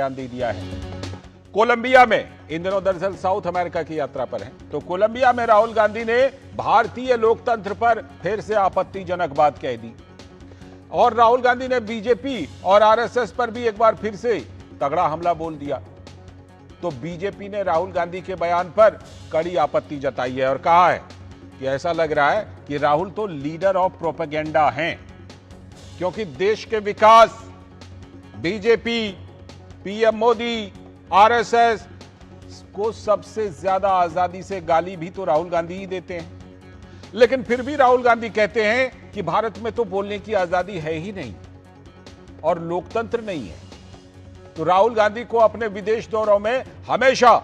बयान दे दिया है। कोलंबिया में इन दिनों दरअसल साउथ अमेरिका की यात्रा पर हैं, तो कोलंबिया में राहुल गांधी ने भारतीय लोकतंत्र पर फिर से आपत्तिजनक बात कह दी और राहुल गांधी ने बीजेपी और आरएसएस पर भी एक बार फिर से तगड़ा हमला बोल दिया। तो बीजेपी ने राहुल गांधी के बयान पर कड़ी आपत्ति जताई है और कहा है कि ऐसा लग रहा है कि राहुल तो लीडर ऑफ प्रोपेगेंडा हैं, क्योंकि देश के विकास बीजेपी, पीएम मोदी, आरएसएस को सबसे ज्यादा आजादी से गाली भी तो राहुल गांधी ही देते हैं। लेकिन फिर भी राहुल गांधी कहते हैं कि भारत में तो बोलने की आजादी है ही नहीं और लोकतंत्र नहीं है। तो राहुल गांधी को अपने विदेश दौरों में हमेशा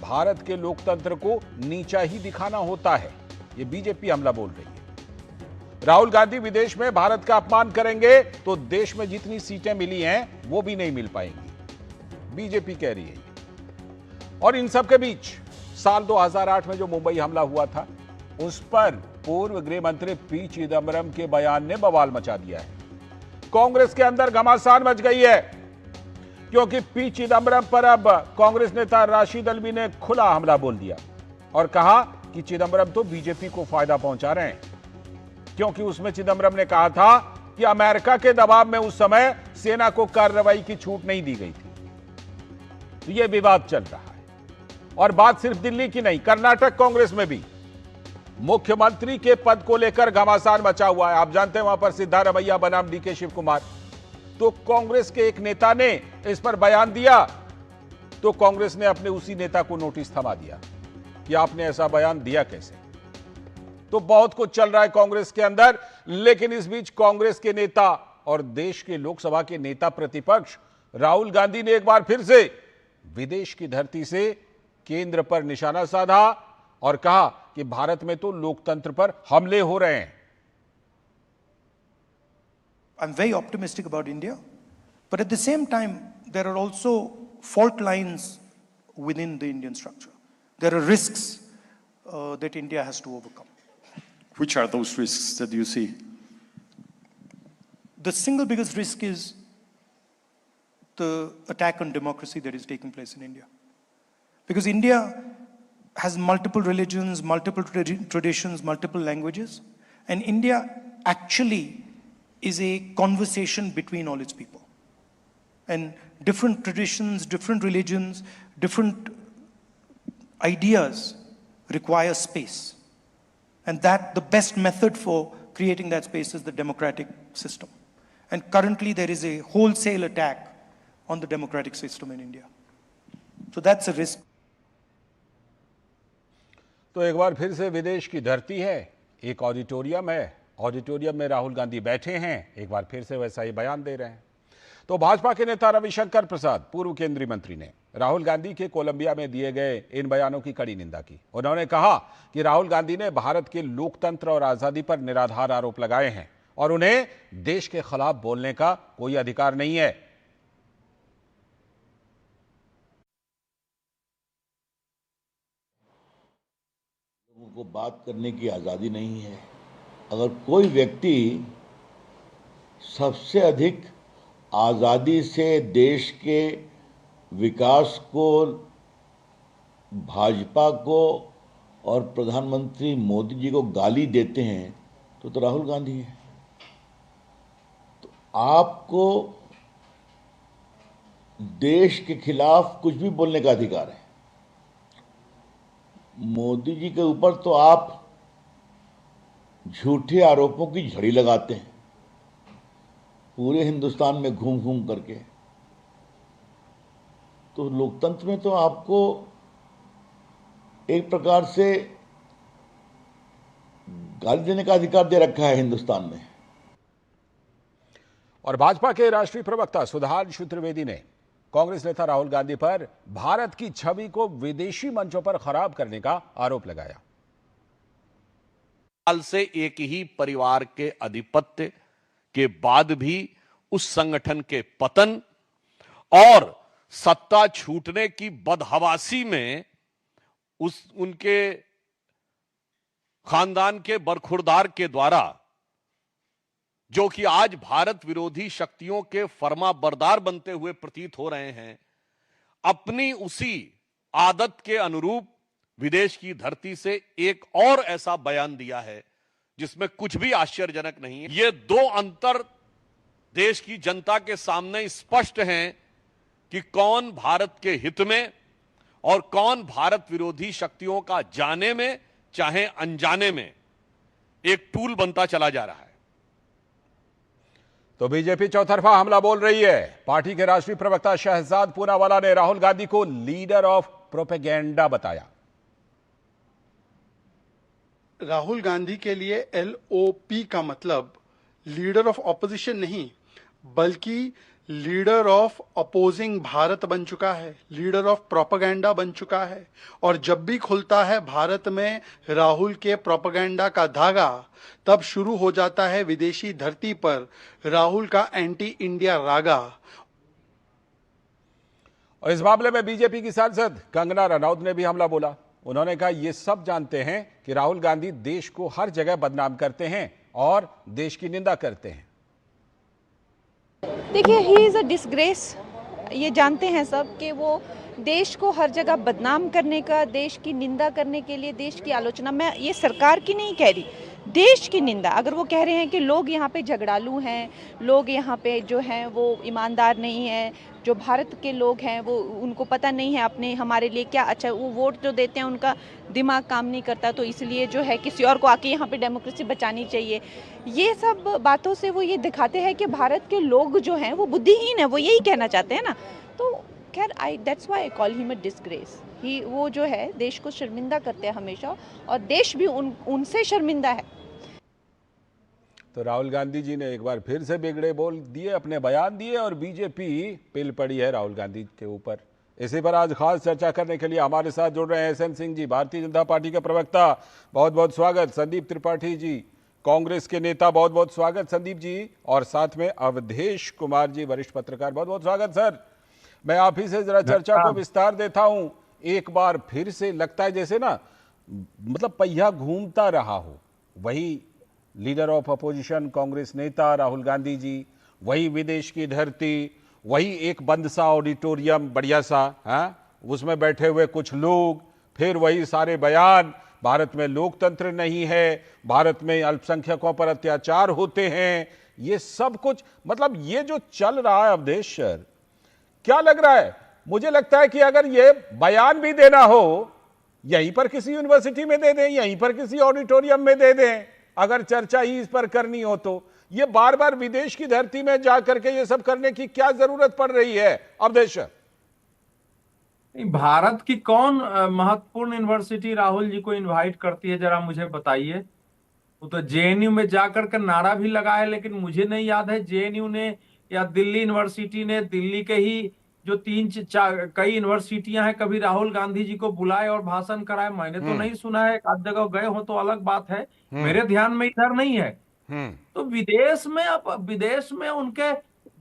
भारत के लोकतंत्र को नीचा ही दिखाना होता है। यह बीजेपी हमला बोल रही है। राहुल गांधी विदेश में भारत का अपमान करेंगे तो देश में जितनी सीटें मिली हैं वो भी नहीं मिल पाएंगी, बीजेपी कह रही है। और इन सब के बीच साल 2008 में जो मुंबई हमला हुआ था, उस पर पूर्व गृह मंत्री पी चिदंबरम के बयान ने बवाल मचा दिया है। कांग्रेस के अंदर घमासान मच गई है, क्योंकि पी चिदंबरम पर अब कांग्रेस नेता राशिद अल्वी ने खुला हमला बोल दिया और कहा कि चिदंबरम तो बीजेपी को फायदा पहुंचा रहे हैं, क्योंकि उसमें चिदंबरम ने कहा था कि अमेरिका के दबाव में उस समय सेना को कार्रवाई की छूट नहीं दी गई थी। तो यह विवाद चल रहा है और बात सिर्फ दिल्ली की नहीं, कर्नाटक कांग्रेस में भी मुख्यमंत्री के पद को लेकर घमासान मचा हुआ है। आप जानते हैं वहां पर सिद्धारमैया बनाम डीके शिव कुमार। तो कांग्रेस के एक नेता ने इस पर बयान दिया तो कांग्रेस ने अपने उसी नेता को नोटिस थमा दिया कि आपने ऐसा बयान दिया कैसे। तो बहुत कुछ चल रहा है कांग्रेस के अंदर, लेकिन इस बीच कांग्रेस के नेता और देश के लोकसभा के नेता प्रतिपक्ष राहुल गांधी ने एक बार फिर से विदेश की धरती से केंद्र पर निशाना साधा और कहा कि भारत में तो लोकतंत्र पर हमले हो रहे हैं। I'm very optimistic about India, but at the same time, there are also fault lines within the Indian structure. There are risks that India has to overcome. Which are those risks that you see? The single biggest risk is the attack on democracy that is taking place in India. Because India has multiple religions, multiple traditions, multiple languages, and India actually is a conversation between all its people. And different traditions, different religions, different ideas require space. And that the best method for creating that space is the democratic system. And currently there is a wholesale attack on the democratic system in India. So that's a risk. तो एक बार फिर से विदेश की धरती है, एक auditorium है, ऑडिटोरियम में राहुल गांधी बैठे हैं, एक बार फिर से वैसा ही बयान दे रहे हैं। तो भाजपा के नेता रविशंकर प्रसाद, पूर्व केंद्रीय मंत्री, ने राहुल गांधी के कोलंबिया में दिए गए इन बयानों की कड़ी निंदा की। उन्होंने कहा कि राहुल गांधी ने भारत के लोकतंत्र और आजादी पर निराधार आरोप लगाए हैं और उन्हें देश के खिलाफ बोलने का कोई अधिकार नहीं है। लोगों को बात करने की आजादी नहीं है। अगर कोई व्यक्ति सबसे अधिक आजादी से देश के विकास को, भाजपा को और प्रधानमंत्री मोदी जी को गाली देते हैं तो राहुल गांधी है। तो आपको देश के खिलाफ कुछ भी बोलने का अधिकार है। मोदी जी के ऊपर तो आप झूठे आरोपों की झड़ी लगाते हैं पूरे हिंदुस्तान में घूम घूम करके। तो लोकतंत्र में तो आपको एक प्रकार से गाली देने का अधिकार दे रखा है हिंदुस्तान में। और भाजपा के राष्ट्रीय प्रवक्ता सुधांशु त्रिवेदी ने कांग्रेस नेता राहुल गांधी पर भारत की छवि को विदेशी मंचों पर खराब करने का आरोप लगाया। साल से एक ही परिवार के आधिपत्य के बाद भी उस संगठन के पतन और सत्ता छूटने की बदहवासी में उनके खानदान के बरखुरदार के द्वारा, जो कि आज भारत विरोधी शक्तियों के फर्माबरदार बनते हुए प्रतीत हो रहे हैं, अपनी उसी आदत के अनुरूप विदेश की धरती से एक और ऐसा बयान दिया है जिसमें कुछ भी आश्चर्यजनक नहीं है। ये दो अंतर देश की जनता के सामने स्पष्ट हैं कि कौन भारत के हित में और कौन भारत विरोधी शक्तियों का जाने में चाहे अनजाने में एक टूल बनता चला जा रहा है। तो बीजेपी चौतरफा हमला बोल रही है। पार्टी के राष्ट्रीय प्रवक्ता शहजाद पूनावाला ने राहुल गांधी को लीडर ऑफ प्रोपेगेंडा बताया। राहुल गांधी के लिए LOP का मतलब लीडर ऑफ ऑपोजिशन नहीं बल्कि लीडर ऑफ अपोजिंग भारत बन चुका है, लीडर ऑफ प्रोपेगेंडा बन चुका है। और जब भी खुलता है भारत में राहुल के प्रोपेगेंडा का धागा, तब शुरू हो जाता है विदेशी धरती पर राहुल का एंटी इंडिया रागा। और इस मामले में बीजेपी की सांसद कंगना रनौत ने भी हमला बोला। उन्होंने कहा, ये सब जानते हैं कि राहुल गांधी देश को हर जगह बदनाम करते हैं और देश की निंदा करते हैं। देखिए, ही इज़ अ डिसग्रेस। ये जानते हैं सब कि वो देश को हर जगह बदनाम करने का, देश की निंदा करने के लिए, देश की आलोचना, मैं ये सरकार की नहीं कह रही, देश की निंदा। अगर वो कह रहे हैं कि लोग यहाँ पे झगड़ालू हैं, लोग यहाँ पे जो हैं वो ईमानदार नहीं हैं, जो भारत के लोग हैं वो उनको पता नहीं है अपने हमारे लिए क्या अच्छा, वो वोट जो देते हैं उनका दिमाग काम नहीं करता, तो इसलिए जो है किसी और को आके यहाँ पे डेमोक्रेसी बचानी चाहिए। ये सब बातों से वो ये दिखाते हैं कि भारत के लोग जो हैं वो बुद्धिहीन है, वो यही कहना चाहते हैं ना। तो खैर, that's why I call him a disgrace. वो जो है देश को शर्मिंदा करते हैं हमेशा, और देश भी उनसे शर्मिंदा है। तो राहुल गांधी जी ने एक बार फिर से बिगड़े बोल दिए, अपने बयान दिए, और बीजेपी पिल पड़ी है राहुल गांधी के ऊपर। इसी पर आज खास चर्चा करने के लिए हमारे साथ जुड़ रहे हैं SN सिंह जी, भारतीय जनता पार्टी के प्रवक्ता, बहुत बहुत स्वागत। संदीप त्रिपाठी जी, कांग्रेस के नेता, बहुत बहुत स्वागत संदीप जी। और साथ में अवधेश कुमार जी, वरिष्ठ पत्रकार, बहुत बहुत स्वागत सर। मैं आप ही से जरा चर्चा को विस्तार देता हूं। एक बार फिर से लगता है जैसे ना, मतलब पहिया घूमता रहा हो। वही लीडर ऑफ अपोजिशन कांग्रेस नेता राहुल गांधी जी, वही विदेश की धरती, वही एक बंद सा ऑडिटोरियम बढ़िया सा, उसमें बैठे हुए कुछ लोग, फिर वही सारे बयान, भारत में लोकतंत्र नहीं है, भारत में अल्पसंख्यकों पर अत्याचार होते हैं, ये सब कुछ, मतलब ये जो चल रहा है अवधेश सर, क्या लग रहा है? मुझे लगता है कि अगर ये बयान भी देना हो, यहीं पर किसी यूनिवर्सिटी में दे दें, यहीं पर किसी ऑडिटोरियम में दे दें, अगर चर्चा ही इस पर करनी हो तो। ये बार बार विदेश की धरती में जा करके ये सब करने की क्या जरूरत पड़ रही है अवधेश? भारत की कौन महत्वपूर्ण यूनिवर्सिटी राहुल जी को इनवाइट करती है, जरा मुझे बताइए। वो तो JNU में जाकर के नारा भी लगा है, लेकिन मुझे नहीं याद है JNU ने या दिल्ली यूनिवर्सिटी ने, दिल्ली के ही जो कई यूनिवर्सिटियां हैं, कभी राहुल गांधी जी को बुलाए और भाषण कराए। मैंने तो नहीं सुना है, आध जगह गए हो तो अलग बात है, मेरे ध्यान में इधर नहीं है। तो विदेश में उनके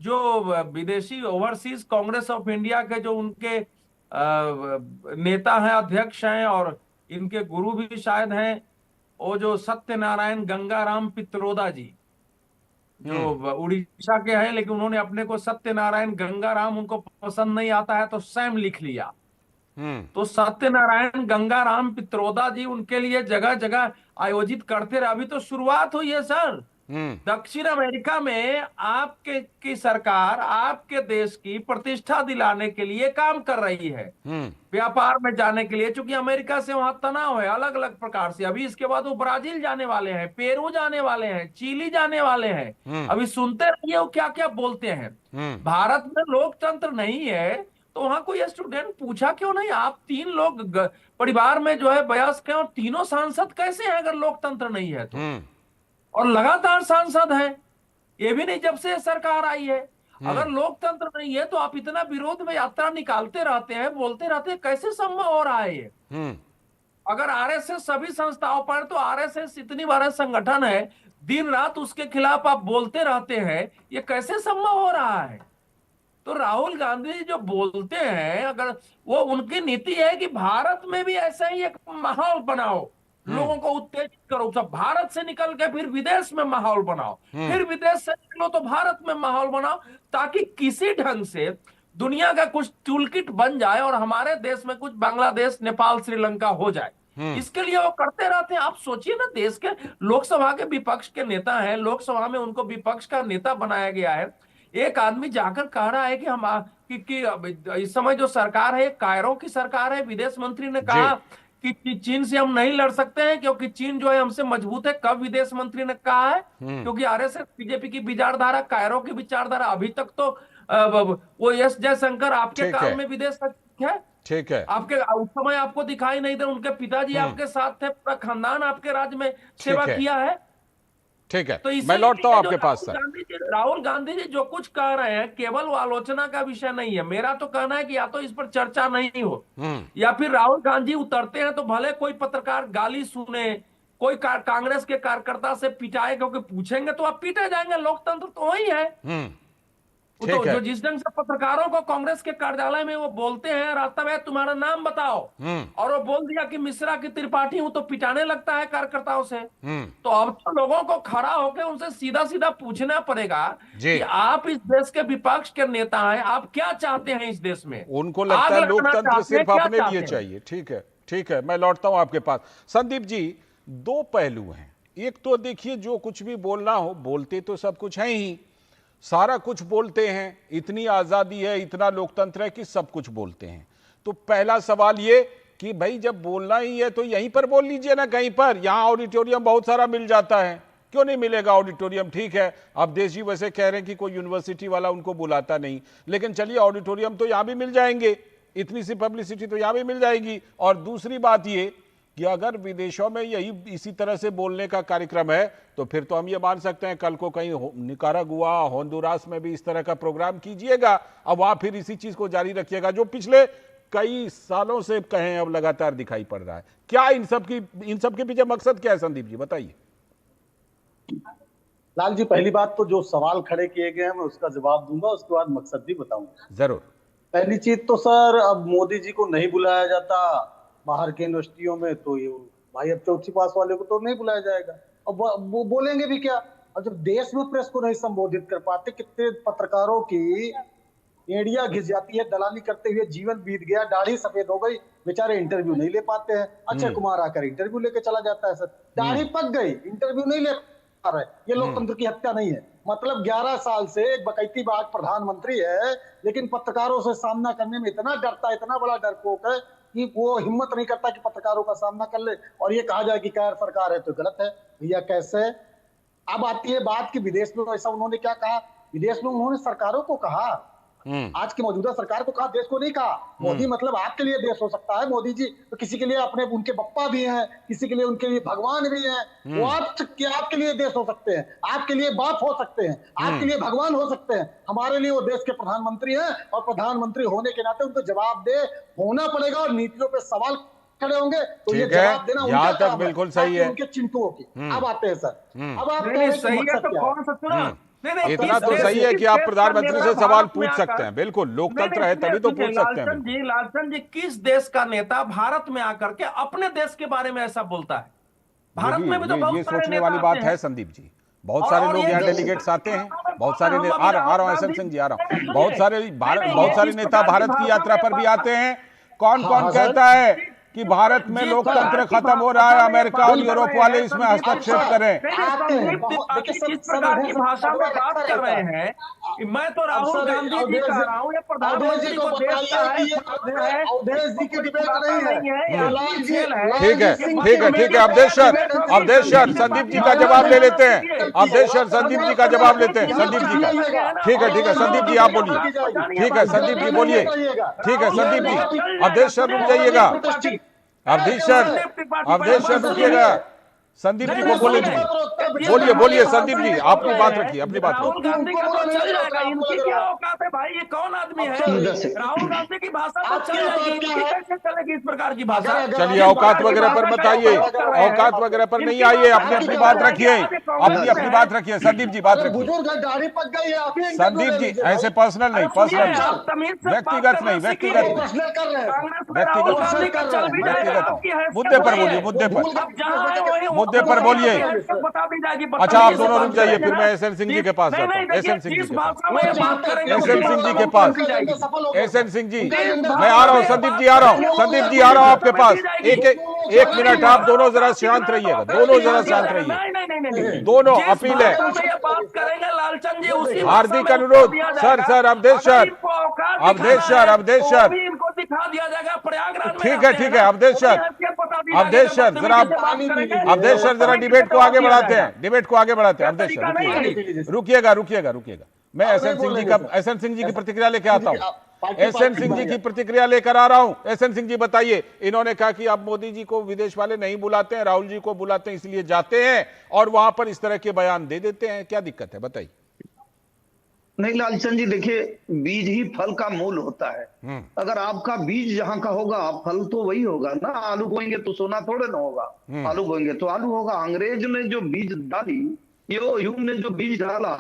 जो विदेशी ओवरसीज कांग्रेस ऑफ इंडिया के जो उनके नेता हैं, अध्यक्ष हैं, और इनके गुरु भी शायद हैं, वो जो सत्यनारायण गंगाराम पित्रोदा जी, जो उड़ीसा के हैं, लेकिन उन्होंने अपने को सत्यनारायण गंगाराम, उनको पसंद नहीं आता है तो सैम लिख लिया। तो सत्यनारायण गंगाराम पित्रोदा जी उनके लिए जगह जगह आयोजित करते रहे। अभी तो शुरुआत हुई है सर। दक्षिण अमेरिका में आपके की सरकार आपके देश की प्रतिष्ठा दिलाने के लिए काम कर रही है, व्यापार में जाने के लिए, क्योंकि अमेरिका से वहां तनाव है अलग अलग प्रकार से। अभी इसके बाद वो ब्राजील जाने वाले हैं, पेरू जाने वाले हैं, चिली जाने वाले हैं। अभी सुनते रहिए वो क्या क्या बोलते हैं। भारत में लोकतंत्र नहीं है तो वहां कोई स्टूडेंट पूछा क्यों नहीं, आप 3 लोग परिवार में जो है वयस्क हैं और तीनों सांसद कैसे हैं अगर लोकतंत्र नहीं है तो? और लगातार सांसद हैं, ये भी नहीं जब से सरकार आई है। अगर लोकतंत्र नहीं है तो आप इतना विरोध में यात्रा निकालते रहते हैं, बोलते रहते हैं, कैसे संभव हो रहा है ये? अगर RSS सभी संस्थाओं पर, तो RSS इतनी बड़ा संगठन है, दिन रात उसके खिलाफ आप बोलते रहते हैं, ये कैसे संभव हो रहा है? तो राहुल गांधी जो बोलते हैं, अगर वो उनकी नीति है कि भारत में भी ऐसा ही एक माहौल बनाओ, लोगों को उत्तेजित करो, सब भारत से निकल के फिर विदेश में माहौल बनाओ, फिर विदेश से निकलो तो भारत में माहौल बनाओ, ताकि किसी ढंग से दुनिया का कुछ टूलकिट बन जाए और हमारे देश में कुछ बांग्लादेश, नेपाल, श्रीलंका हो जाए, इसके लिए वो करते रहते हैं। आप सोचिए ना, देश के लोकसभा के विपक्ष के नेता हैं, लोकसभा में उनको विपक्ष का नेता बनाया गया है। एक आदमी जाकर कह रहा है कि हम कि इस समय जो सरकार है कायरों की सरकार है। विदेश मंत्री ने कहा कि चीन से हम नहीं लड़ सकते हैं क्योंकि चीन जो है हमसे मजबूत है। कब विदेश मंत्री ने कहा है? क्योंकि आरएसएस बीजेपी की विचारधारा, कायरों की विचारधारा, अभी तक तो वो एस जयशंकर आपके काल में विदेश सचिव है। ठीक है, आपके उस समय आपको दिखाई नहीं दे, उनके पिताजी आपके साथ थे, पूरा खानदान आपके राज्य में सेवा किया है। ठीक है, तो मैं लौटता हूं आपके पास सर। राहुल गांधी जी जो कुछ कह रहे हैं केवल वो आलोचना का विषय नहीं है। मेरा तो कहना है कि या तो इस पर चर्चा नहीं हो, या फिर राहुल गांधी उतरते हैं तो भले कोई पत्रकार गाली सुने, कोई कांग्रेस के कार्यकर्ता से पिटाए, क्योंकि पूछेंगे तो आप पीटे जाएंगे। लोकतंत्र तो वही है। तो जो जिस ढंग से पत्रकारों को कांग्रेस के कार्यालय में वो बोलते हैं, रास्ता में तुम्हारा नाम बताओ, और वो बोल दिया कि मिश्रा की त्रिपाठी हूं, तो पिटाने लगता है कार्यकर्ताओं से। तो अब तो लोगों को खड़ा होकर उनसे सीधा सीधा पूछना पड़ेगा कि आप इस देश के विपक्ष के नेता हैं, आप क्या चाहते हैं इस देश में? उनको लगता है लोकतंत्र सिर्फ अपने लिए चाहिए। ठीक है, ठीक है, मैं लौटता हूं आपके पास। संदीप जी, दो पहलू हैं। एक तो देखिए, जो कुछ भी बोलना हो, बोलते तो सब कुछ है ही, सारा कुछ बोलते हैं, इतनी आज़ादी है, इतना लोकतंत्र है कि सब कुछ बोलते हैं। तो पहला सवाल ये कि भाई जब बोलना ही है तो यहीं पर बोल लीजिए ना, कहीं पर। यहाँ ऑडिटोरियम बहुत सारा मिल जाता है, क्यों नहीं मिलेगा ऑडिटोरियम? ठीक है, अब देश जी वैसे कह रहे हैं कि कोई यूनिवर्सिटी वाला उनको बुलाता नहीं, लेकिन चलिए ऑडिटोरियम तो यहाँ भी मिल जाएंगे, इतनी सी पब्लिसिटी तो यहाँ भी मिल जाएगी। और दूसरी बात ये कि अगर विदेशों में यही इसी तरह से बोलने का कार्यक्रम है तो फिर तो हम ये मान सकते हैं कल को कहीं निकारागुआ, होंडुरास में भी इस तरह का प्रोग्राम कीजिएगा, अब वहां फिर इसी चीज को जारी रखिएगा जो पिछले कई सालों से कहें अब लगातार दिखाई पड़ रहा है। क्या इन सब के पीछे मकसद क्या है? संदीप जी बताइए। लाल जी, पहली बात तो जो सवाल खड़े किए गए हैं मैं उसका जवाब दूंगा, उसके बाद मकसद भी बताऊंगा। जरूर। पहली चीज तो सर, अब मोदी जी को नहीं बुलाया जाता बाहर के यूनिवर्सिटियों में, तो ये भाई अब चौथी पास वाले को तो नहीं बुलाया जाएगा। अब वो बोलेंगे भी क्या? और जब देश में प्रेस को नहीं संबोधित कर पाते, कितने पत्रकारों की एड़ियां घिस जाती है, दलाली करते हुए जीवन बीत गया, दाढ़ी सफेद हो गई, बेचारे इंटरव्यू नहीं ले पाते हैं। अक्षय कुमार आकर इंटरव्यू लेके चला जाता है, सर दाढ़ी पक गई, इंटरव्यू नहीं ले पा रहे। ये लोकतंत्र की हत्या नहीं है? मतलब 11 साल से एक बकैती बाग प्रधानमंत्री है, लेकिन पत्रकारों से सामना करने में इतना डरता है, इतना बड़ा डरपोक है कि वो हिम्मत नहीं करता कि पत्रकारों का सामना कर ले। और ये कहा जाए कि कायर सरकार है तो गलत है। भैया कैसे? अब आती है बात कि विदेश में ऐसा उन्होंने क्या कहा? विदेश में उन्होंने सरकारों को कहा, आज की मौजूदा सरकार को कहा, देश को नहीं कहा। मोदी मतलब आपके लिए देश हो सकता है, मोदी जी तो किसी के लिए अपने उनके बप्पा भी हैं, किसी के लिए उनके लिए भगवान भी हैं। वो आपके लिए देश हो सकते हैं, आपके लिए बाप हो सकते हैं, आपके लिए भगवान हो सकते हैं। हमारे लिए वो देश के प्रधानमंत्री हैं, और प्रधानमंत्री होने के नाते उनको जवाब दे होना पड़ेगा, और नीतियों पे सवाल खड़े होंगे तो ये जवाब देना यहाँ तक बिल्कुल सही है, उनके चिंटुओं की। अब आते हैं सर, अब आप सही है तो कौन सा सुना? इतना तो सही है कि आप प्रधानमंत्री से सवाल पूछ सकते हैं, बिल्कुल लोकतंत्र है तभी तो पूछ सकते हैं। लालचंद जी, किस देश का नेता भारत में आकर के अपने देश के बारे में ऐसा बोलता है? भारत में भी तो बहुत ये सोचने वाली बात है संदीप जी। बहुत सारे लोग यहाँ डेलीगेट्स आते हैं, बहुत सारे आ रहा हूँ एसएम सिंह जी, आ रहा हूँ। बहुत सारे नेता भारत की यात्रा पर भी आते हैं। कौन कौन कहता है कि भारत में लोकतंत्र खत्म हो रहा है, अमेरिका और यूरोप वाले इसमें हस्तक्षेप करें? किस प्रकार की भाषा में बात कर रहे हैं? मैं तो राहुल गांधी जी कह रहा हूँ, ये प्रधानमंत्री को देश का है। ठीक है, ठीक है, ठीक है। अवधेश सर संदीप जी का जवाब ले लेते हैं। अवधेश सर संदीप जी का जवाब लेते हैं, संदीप जी का। ठीक है, ठीक है, संदीप जी आप बोलिए। ठीक है, संदीप जी बोलिए। ठीक है, संदीप जी। अवधेश सर रुक जाइएगा, अवधेश सर रुकिएगा, संदीप जी को बोले दीजिए। बोलिए संदीप जी, अपनी बात रखिए, अपनी बात रखिए। राहुल गांधी का तो चल जाएगा, इनकी क्या औकात है भाई? ये कौन आदमी है? राहुल गांधी की भाषा तो चल जाएगी, इनकी कैसे चलेगी इस प्रकार की भाषा? चलिए औकात वगैरह पर मत आइए, औकात वगैरह पर नहीं आइए, अपनी अपनी बात रखिए, अपनी बात रखिए। संदीप जी बात रखिए। संदीप जी ऐसे पर्सनल नहीं, व्यक्तिगत नहीं, मुद्दे पर बोलिए, मुद्दे पर बोलिए, जाएगी। अच्छा, आप दोनों रुक जाइए, फिर मैं एसएन सिंह जी के पास जाता हूं। एसएन सिंह जी के पास, एसएन सिंह जी के पास, एसएन सिंह जी, मैं आ रहा हूं। संदीप जी आ रहा हूं, संदीप जी आ रहा हूं आपके पास। एक मिनट, आप दोनों जरा शांत रहिएगा, दोनों जरा शांत रहिए, दोनों अपील है। बात करेंगे लालचंद जी, उसी हार्दिक अनुरोध sir, sir Awadhesh sir, Awadhesh sir, Awadhesh sir, इनको दिखा दिया जाएगा प्रयागराज में। ठीक है, ठीक है, अवधेश सर, अवधेश सर जरा, अवधेश सर जरा डिबेट को आगे बढ़ाते हैं, डिबेट को आगे बढ़ाते हैं। अवधेश सर रुकिएगा, रुकिएगा, रुकिएगा। मैं एसएन सिंह जी का, एसएन सिंह जी की प्रतिक्रिया लेके आता हूं। एसएन सिंह जी की प्रतिक्रिया लेकर आ रहा हूं। एसएन सिंह जी बताइए, इन्होंने कहा कि अब मोदी जी को विदेश वाले नहीं बुलाते हैं, राहुल जी को बुलाते हैं, इसलिए जाते हैं और वहां पर इस तरह के बयान दे देते हैं। क्या दिक्कत है, बताइए। नहीं लालचंद जी, देखिए, बीज ही फल का मूल होता है। अगर आपका बीज जहां का होगा, फल तो वही होगा ना। आलू बोएंगे तो सोना थोड़े ना होगा, आलू बोएंगे तो आलू होगा। अंग्रेज ने जो बीज डाली, ह्यूम ने जो बीज डाला,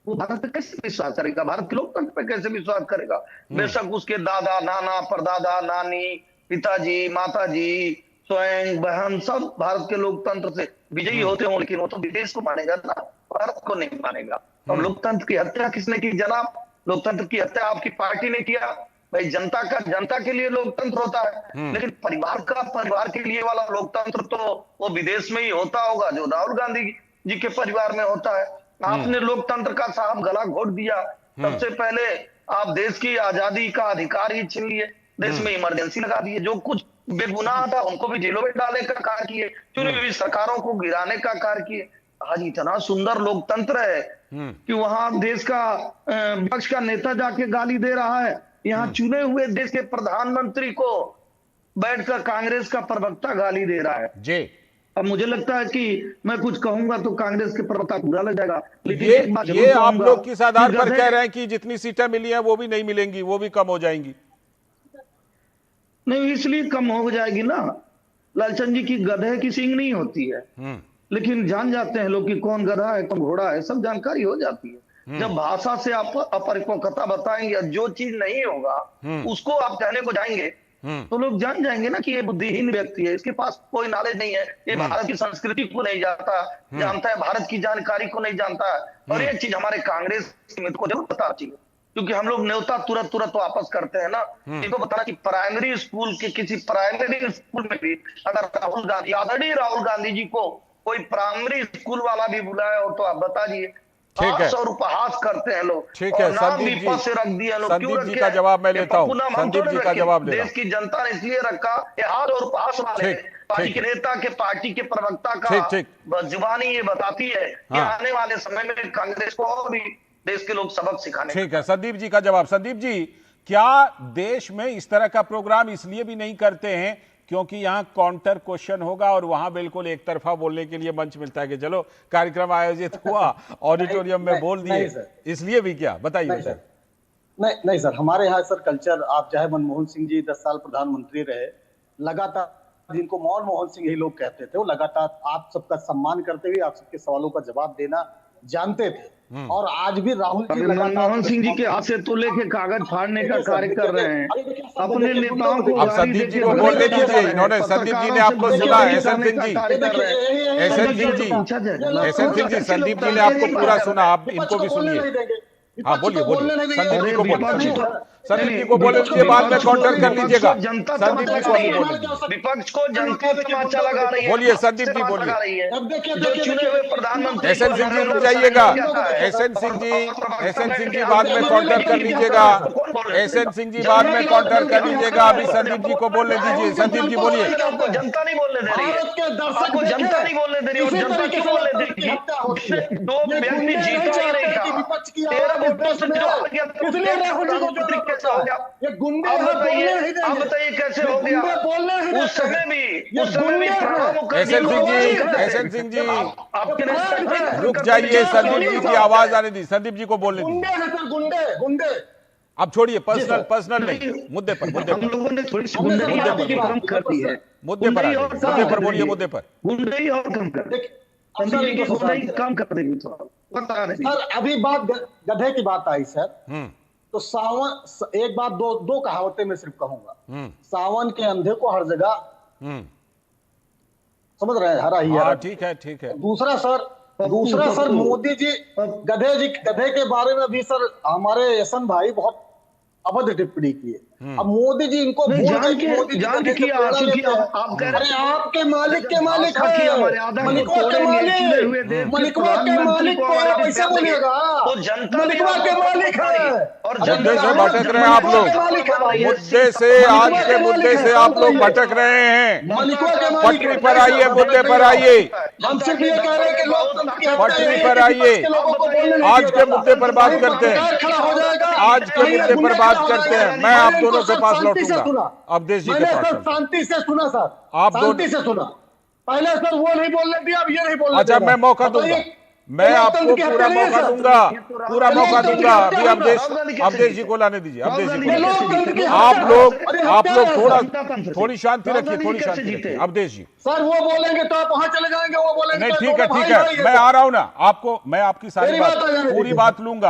वो भारत पे कैसे विश्वास करेगा? भारत के लोकतंत्र पे कैसे विश्वास करेगा? बेशक उसके दादा, नाना, परदादा, नानी, पिताजी, माताजी, स्वयं, बहन, सब भारत के लोकतंत्र से विजयी होते हों, लेकिन वो तो विदेश को मानेगा ना, भारत को नहीं मानेगा। और लोकतंत्र की हत्या किसने की जनाब? लोकतंत्र की हत्या आपकी पार्टी ने किया। भाई, जनता के लिए लोकतंत्र होता है, लेकिन परिवार के लिए वाला लोकतंत्र तो वो विदेश में ही होता होगा, जो राहुल गांधी जी के परिवार में होता है। आपने लोकतंत्र का साहब गला घोट दिया। सबसे पहले आप देश की आजादी का अधिकार ही छीन लिए, देश में इमरजेंसी लगा दिए, जो कुछ बेगुनाह था उनको भी जेलों में डालने का कार्य किए, चुनी हुई सरकारों को गिराने का कार्य किए। आज इतना सुंदर लोकतंत्र है कि वहां देश का विपक्ष का नेता जाके गाली दे रहा है, यहाँ चुने हुए देश के प्रधानमंत्री को बैठकर कांग्रेस का प्रवक्ता गाली दे रहा है जी। अब मुझे लगता है कि मैं कुछ कहूंगा तो कांग्रेस के प्रवक्ता बुरा लग जाएगा, लेकिन ये आप लोग किस आधार पर कह रहे हैं कि जितनी सीटें मिली हैं वो भी नहीं मिलेंगी, वो भी कम हो जाएंगी? नहीं, इसलिए कम हो जाएगी ना, लालचंद जी की गधे की सींग नहीं होती है, लेकिन जान जाते हैं लोग कि कौन गधा है कौन घोड़ा है, सब जानकारी हो जाती है। जब भाषा से आप अपरिपक्वता बताएंगे, जो चीज नहीं होगा उसको आप कहने को जाएंगे, तो लोग जान जाएंगे ना कि ये बुद्धिहीन व्यक्ति है, इसके पास कोई नॉलेज नहीं है, ये भारत की संस्कृति को नहीं जानता है, भारत की जानकारी को नहीं जानता है। और ये चीज हमारे कांग्रेस मित्र को जरूर पता चाहिए, क्योंकि हम लोग न्योता तुरंत वापस करते हैं ना। इनको बताना कि प्राइमरी स्कूल के किसी प्राइमरी स्कूल में भी अगर राहुल गांधी जी को कोई प्राइमरी स्कूल वाला भी बुलाया हो तो आप बता दीजिए। ठीक है, और उपहास करते हैं लोग। ठीक है, संदीप जी, से रख दिया लोग, संदीप जी का जवाब मैं लेता हूँ, संदीप जी का जवाब ले। देश की जनता ने इसलिए रखा, हाथ और उपहास वाले पार्टी के नेता के, पार्टी के प्रवक्ता का जुबानी ये बताती है कि आने वाले समय में कांग्रेस को और भी देश के लोग सबक सिखाने। ठीक है, संदीप जी का जवाब। संदीप जी, क्या देश में इस तरह का प्रोग्राम इसलिए भी नहीं करते हैं क्योंकि यहां काउंटर क्वेश्चन होगा और वहां बिल्कुल एक तरफा बोलने के लिए मंच मिलता है कि चलो कार्यक्रम आयोजित हुआ, ऑडिटोरियम में बोल दिए, इसलिए भी? क्या बताइए सर? नहीं सर, हमारे यहाँ सर कल्चर, आप चाहे मनमोहन सिंह जी 10 साल प्रधानमंत्री रहे, लगातार जिनको मनमोहन सिंह ही लोग कहते थे, वो लगातार आप सबका सम्मान करते हुए आप सबके सवालों का जवाब देना जानते थे। और आज भी राहुल जी मनमोहन सिंह जी के हाथ से तो लेके कागज फाड़ने का कार्य कर रहे हैं अपने नेताओं को। अब संदीप जी को बोलने दीजिए, इन्होंने, संदीप जी ने आपको सुना। एसएन सिंह जी, एसएन सिंह जी, एसएन सिंह जी, संदीप जी ने आपको पूरा सुना, आप इनको भी सुनिए। हाँ बोलिए, संदीप जी को बोलिए, संदीप जी को बोले लीजिए, बाद में काउंटर कर लीजिएगा। संदीप जी को बोलिए, विपक्ष को जनता तमाचा लगा रही है। बोलिए संदीप जी, बोलिए। जो चुने हुए प्रधानमंत्री, एसएन सिंह जी रुक जाइएगा, एसएन सिंह जी, एसएन सिंह जी बाद में काउंटर कर लीजिएगा, एसएन सिंह जी बाद में काउंटर कर लीजिएगा। अभी संदीप जी को बोलने दीजिए। संदीप जी बोलिए। आपको जनता नहीं बोलने दे रही है, आपको जनता नहीं बोलने दे रही है, और जनता क्यों बोलने देगी? दो व्यक्ति जीता ही नहीं था, 13 वोटों से जो आ गया, कैसे हो गया? आप बताइए कैसे हो गया? उस समय भी एसएन सिंह जी, एसएन सिंह जी रुक जाइए, संदीप जी की आवाज आने दी, संदीप जी को बोलने दी। गुंडे अब छोड़िए, पर्सनल नहीं, मुद्दे पर, मुद्दे हम लोगों ने थोड़ी सी गुंडे कम कर दी है, मुद्दे पर बोलिए, मुद्दे पर। गुंडे ही और कम कर, कम कर देंगे तो पता नहीं। सर अभी बात गधे की बात आई सर, तो सावन, एक बात, दो कहावतें मैं सिर्फ कहूंगा। सावन के अंधे को हर जगह, समझ रहे हैं, हरा ही है। ठीक है, ठीक है। दूसरा सर, दूसरा सर, मोदी जी गधे के बारे में भी सर हमारे यशन भाई बहुत अभद्र टिप्पणी की है। अब मोदी जी इनको भूल गए कि मोदी जी गधे से प्रेरणा लेते हैं। अरे आपके मालिक के मालिक है, मलिकवा के मालिक, मलिकवा के मालिक को आप ऐसे बोलिएगा? मलिकवा के मालिक है। मुद्दे से भटक रहे हैं आप लोग, मुद्दे से, आज के मुद्दे से आप लोग भटक रहे हैं। पटरी पर आइए, मुद्दे पर आइए, हम सिर्फ ये कह रहे हैं कि पटरी पर आइए। आज के मुद्दे पर बात करते हैं, आज के मुद्दे पर बात करते हैं। मैं आप दोनों के पास लौटूंगा, अवधेश जी के पास। शांति से सुना सर, आप शांति से सुना। पहले सर वो नहीं बोलने दिया, अब ये नहीं बोलने। अच्छा, मैं मौका दूंगा, मैं आपको पूरा मौका दूंगा, पूरा मौका दूंगा। अभी अवधेश जी को लाने दीजिए, अवधेश जी को। आप लोग थोड़ी शांति रखिए, थोड़ी शांति रखिए। अवधेश जी सर वो बोलेंगे तो आप वहां चले जाएंगे, वो बोलेंगे नहीं, तो ठीक है, ठीक है, मैं आ रहा हूं ना। आपको मैं आपकी सारी बात, पूरी बात लूंगा।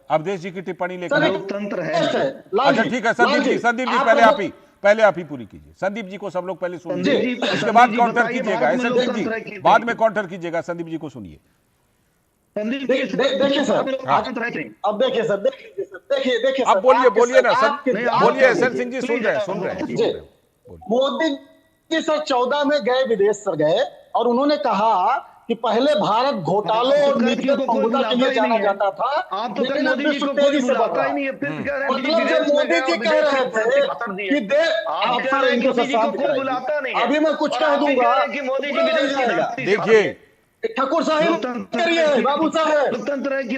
अवधेश जी की टिप्पणी लेकर। अच्छा ठीक है, संदीप जी पहले आप ही पूरी कीजिए। संदीप जी को सब लोग पहले सुनिए, उसके बाद काउंटर कीजिएगा। संदीप जी बाद में काउंटर कीजिएगा। संदीप जी को सुनिए। देखिए सर, अब देखिए सर, देखिए अब बोलिए ना सर, बोलिए। एसएन सिंह जी सुन रहे हैं। मोदी जी सर 14 में गए, विदेश सर गए, और उन्होंने कहा कि पहले भारत घोटालों और नीतिगत पंगुदा के लिए जाना जाता था, लेकिन अब विश्व तेजी से बढ़ रहा है। मतलब जब मोदी जी कह रहे थे कि अभी मैं कुछ कह दूंगा, देखिए ठाकुर साहब करिए, बाबू साहब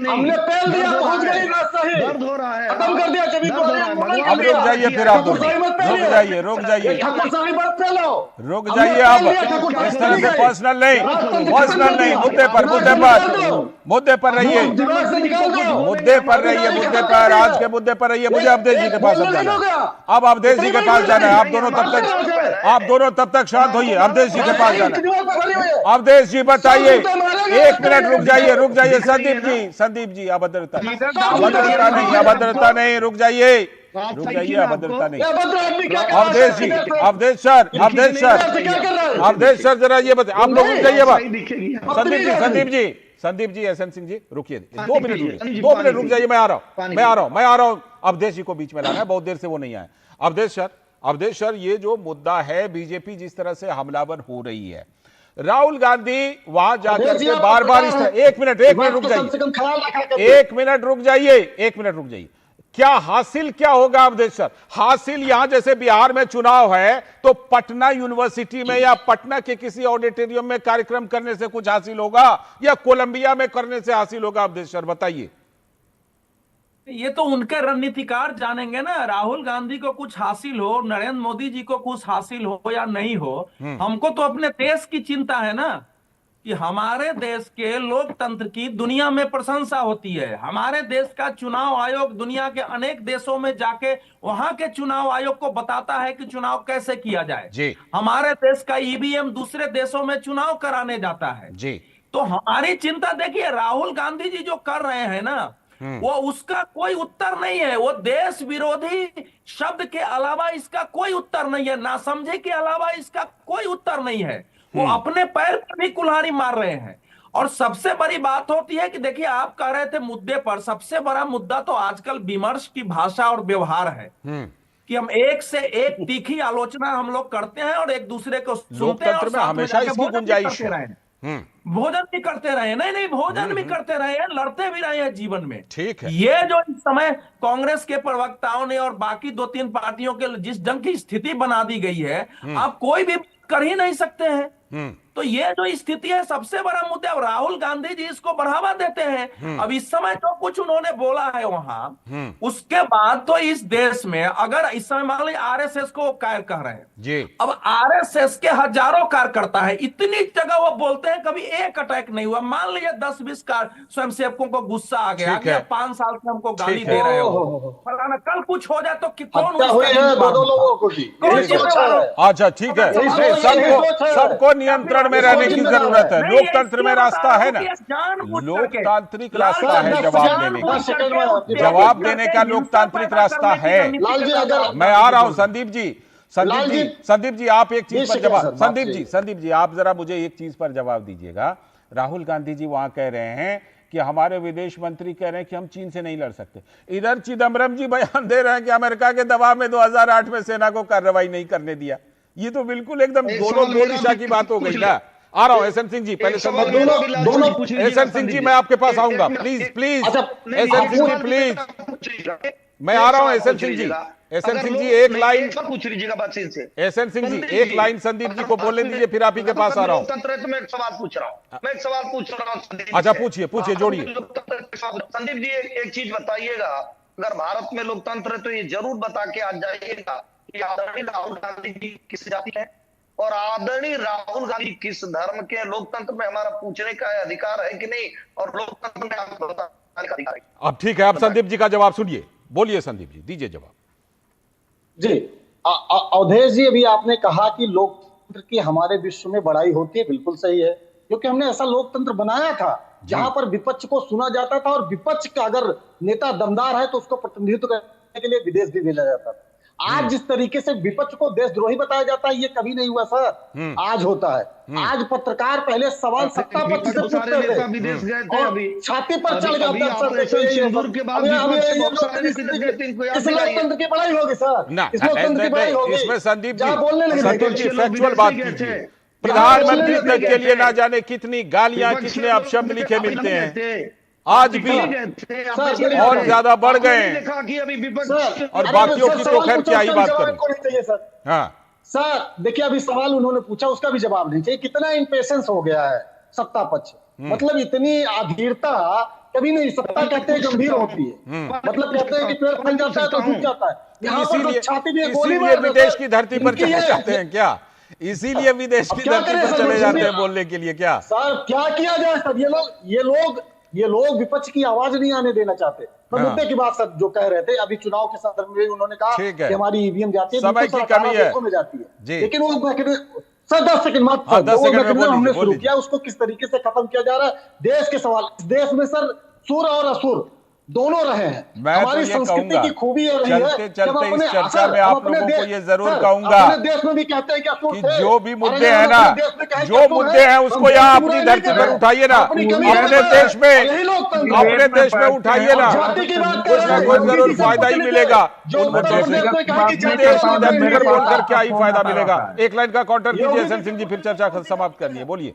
हमने पहल दिया, पहुंच गई बात सही, दर्द हो रहा है, खत्म कर दिया। अब रुक जाइए, फिर आप रुक जाइए, ठाकुर साहब मत फैलो, रुक जाइए। अब इस तरह से पर्सनल नहीं, मुद्दे पर रहिए, मुद्दे पर, आज के मुद्दे पर रहिए। मुझे अवधेश जी के पास अब जाना है, अब अवधेश जी के पास जाना है। आप दोनों तब तक शांत होइए। अवधेश जी के पास जाना है। अवधेश जी बताइए, एक मिनट रुक जाइए। संदीप जी अभद्रता नहीं, अभद्रता नहीं, रुक जाइए, अभद्रता नहीं। अवधेश सर जरा ये बताइए, आप लोग रुक जाइए। संदीप जी, एसएन सिंह जी रुकिए, 2 मिनट रुक जाइए। मैं आ रहा हूं। अवधेश जी को बीच में लाना है, बहुत देर से वो नहीं आए। अवधेश सर, ये जो मुद्दा है, बीजेपी जिस तरह से हमलावर हो रही है, राहुल गांधी वहां जाकर के बार-बार इस तरह। एक मिनट रुक जाइए। क्या हासिल क्या होगा अवधेश सर? हासिल यहां जैसे बिहार में चुनाव है तो पटना यूनिवर्सिटी में या पटना के किसी ऑडिटोरियम में कार्यक्रम करने से कुछ हासिल होगा या कोलंबिया में करने से हासिल होगा? अवधेश सर बताइए। ये तो उनके रणनीतिकार जानेंगे ना। राहुल गांधी को कुछ हासिल हो, नरेंद्र मोदी जी को कुछ हासिल हो या नहीं हो, हमको तो अपने देश की चिंता है ना, कि हमारे देश के लोकतंत्र की दुनिया में प्रशंसा होती है। हमारे देश का चुनाव आयोग दुनिया के अनेक देशों में जाके वहां के चुनाव आयोग को बताता है कि चुनाव कैसे किया जाए जी। हमारे देश का ईवीएम दूसरे देशों में चुनाव कराने जाता है जी। तो हमारी चिंता देखिए, राहुल गांधी जी जो कर रहे हैं ना, वो उसका कोई उत्तर नहीं है। वो देश विरोधी शब्द के अलावा इसका कोई उत्तर नहीं है, नासमझी के अलावा इसका कोई उत्तर नहीं है। वो अपने पैर पर भी कुल्हाड़ी मार रहे हैं। और सबसे बड़ी बात होती है कि देखिए, आप कह रहे थे मुद्दे पर, सबसे बड़ा मुद्दा तो आजकल विमर्श की भाषा और व्यवहार है, कि हम एक से एक तीखी आलोचना हम लोग करते हैं और एक दूसरे को सुनते हैं और हमेशा इसकी गुंजाइश है। भोजन भी करते रहे, नहीं भोजन भी करते रहे हैं, लड़ते भी रहे हैं जीवन में। ठीक है। ये जो इस समय कांग्रेस के प्रवक्ताओं ने और बाकी 2-3 पार्टियों के जिस ढंग की स्थिति बना दी गई है, आप कोई भी कर ही नहीं सकते हैं। तो ये जो स्थिति है, सबसे बड़ा मुद्दा। अब राहुल गांधी जी इसको बढ़ावा देते हैं। अब इस समय जो कुछ उन्होंने बोला है वहां, उसके बाद तो इस देश में, अगर इस समय मान लीजिए आरएसएस को कार्य कह रहे हैं जी, अब आरएसएस के हजारों कार्यकर्ता है, इतनी जगह वो बोलते हैं, कभी एक अटैक नहीं हुआ। मान लीजिए 10-20 स्वयंसेवकों को गुस्सा आ गया कि 5 साल से हमको गाली दे रहे हो, फलाना, कल कुछ हो जाए तो कौन अच्छा ठीक है। सबको नियंत्रण में रहने की जरूरत है। लोकतंत्र में रास्ता है ना, लोकतांत्रिक रास्ता है जवाब देने का लोकतांत्रिक रास्ता है। मैं आ रहा हूं संदीप जी, आप एक चीज पर जवाब, संदीप जी आप जरा मुझे एक चीज पर जवाब दीजिएगा राहुल गांधी जी वहां कह रहे हैं कि हमारे विदेश मंत्री कह रहे हैं कि हम चीन से नहीं लड़ सकते। इधर चिदम्बरम जी बयान दे रहे हैं कि अमेरिका के दबाव में 2008 में सेना को कार्रवाई नहीं करने दिया। ये तो बिल्कुल एकदम दोनों दो दिशा की बात हो गई ना। आ रहा हूं एसएन सिंह जी, पहले एसएन सिंह जी मैं आपके पास आऊंगा, please please SN Singh ji please, मैं आ रहा हूं एसएन सिंह जी। एसएन सिंह जी एक लाइन पूछ लीजिएगा बात से। एसएन सिंह जी एक लाइन संदीप जी को बोलने दीजिए, फिर आप ही के पास आ रहा हूं। लोकतंत्र है तो मैं एक सवाल पूछ रहा हूं, अच्छा पूछिए पूछिए, जोड़िए। संदीप जी एक चीज बताइएगा, अगर भारत में लोकतंत्र है तो ये जरूर बता के आ जाइएगा कि आदरणीय राहुल गांधी जी किस जाति है और आदरणीय राहुल गांधी किस धर्म के। लोकतंत्र में हमारा पूछने का अधिकार है कि नहीं, और लोकतंत्र में आपको बताने का अधिकार है। अब ठीक है, आप संदीप जी का जवाब सुनिए, बोलिए संदीप जी, दीजिए जवाब। जी अवधेश जी, अभी आपने कहा कि लोकतंत्र की हमारे विश्व में बड़ाई होती है, बिल्कुल सही है, क्योंकि हमने ऐसा लोकतंत्र बनाया था जहां पर विपक्ष को सुना जाता था और विपक्ष का अगर नेता दमदार है तो उसको प्रतिनिधित्व करने के लिए विदेश भी भेजा जाता था। आज जिस तरीके से विपक्ष को देशद्रोही बताया जाता है, ये कभी नहीं हुआ सर, आज होता है। आज पत्रकार पहले सवाल सत्ता पक्ष से पूछते थे विदेश गए थे, अभी छाती पर चढ़ जाते इस लोकतंत्र की बड़ाई होगी सर, इस लोकतंत्र की बड़ाई होगी। इसमें संदीप बोलने जी फैक्चुअल बात कीजिए। प्रधानमंत्री तक के लिए ना जाने कितनी गालियां, कितने अपशब्द लिखे मिलते हैं, आज भी और ज्यादा बढ़ गए हैं, और बाकियों की तो खैर क्या ही बात करें। हाँ सर देखिए, अभी सवाल उन्होंने पूछा उसका भी जवाब नहीं चाहिए। कितना इंपेशेंस हो गया है सत्ता पक्ष, मतलब इतनी अधीरता कभी नहीं। सत्ता कहते हैं गंभीर होती है, मतलब कहते हैं कि पेड़ फल जाता है तो सूख जाता है। यहाँ पर तो छाती में गोली मार देते हैं। विदेश की धरती पर चले जाते हैं क्या? इसीलिए विदेश की धरती पर चले जाते हैं बोलने के लिए क्या? सर क्या किया जाए सर, ये लोग विपक्ष की आवाज नहीं आने देना चाहते। मैं मुद्दे की बात सर जो कह रहे थे, अभी चुनाव के संदर्भ में उन्होंने कहा कि हमारी ईवीएम जाती है, समय की कमी है में जाती है, लेकिन वो सर 10 सेकंड मत, हमने शुरू किया, उसको किस तरीके से खत्म किया जा रहा है। देश के सवाल, इस देश में सर सुर और असुर दोनों रहे हैं। हमारी संस्कृति की खूबी ये रही है, चलते इस चर्चा में आप लोगों को ये जरूर कहूंगा देश में भी कहते हैं कि जो भी मुद्दे हैं ना, जो मुद्दे हैं उसको यहाँ अपनी धरती पर उठाइए ना, अपने देश में उठाइए ना, कुछ ना कुछ जरूर फायदा ही मिलेगा उन मुद्दों से। देश की धरती पर बोलकर क्या ही फायदा मिलेगा? एक लाइन का काउंटर कीजिए एसएन सिंह जी, फिर चर्चा समाप्त करनी है, बोलिए।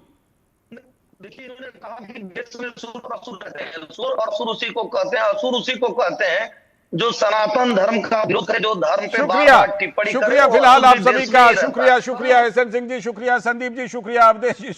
देखिए, उन्होंने कहा कि देश में सुर और असुर रहते हैं। सुर और असुर उसी को कहते हैं, असुर उसी को कहते हैं जो सनातन धर्म का विरोध करे, जो धर्म पे बार-बार टिप्पणी करे। शुक्रिया फिलहाल आप सभी का, शुक्रिया एसएन सिंह जी, शुक्रिया संदीप जी, शुक्रिया अवधेश जी।